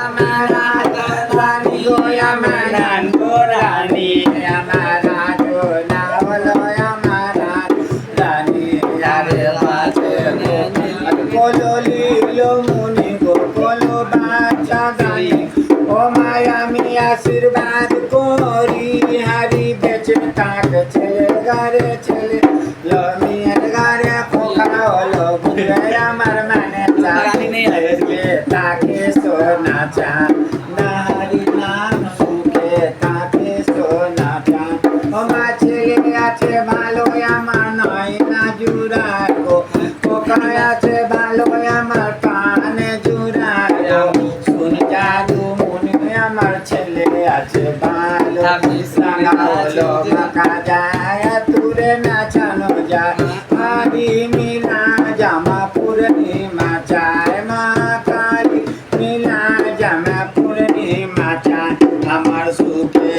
Amarani go Amaran Gorani Amarado Navalo Amaran Rani Yarate Polo Lilo Muni go Polo Bacha Gani O Miami आशीर्वाद कोरी हरी बेच ताक चले गारे चले लमी गारे खोखा होलो बुढ़या मर माने के ताके सोना चा नारी नाम सुके ताके सोना चा ओ माछले आछे भालो या मानय ना जुरा को खोखाया छे भालो या मार पाने जुरा सुन जादू আমার ছেলে আছে ভালো রাঙা হলো মাখা যায় তুরে নাচানো যায় হারি মিলা জামা পূর্ণিমা চায় মা কালী মিলা জামা পূর্ণিমা চায় আমার সুখে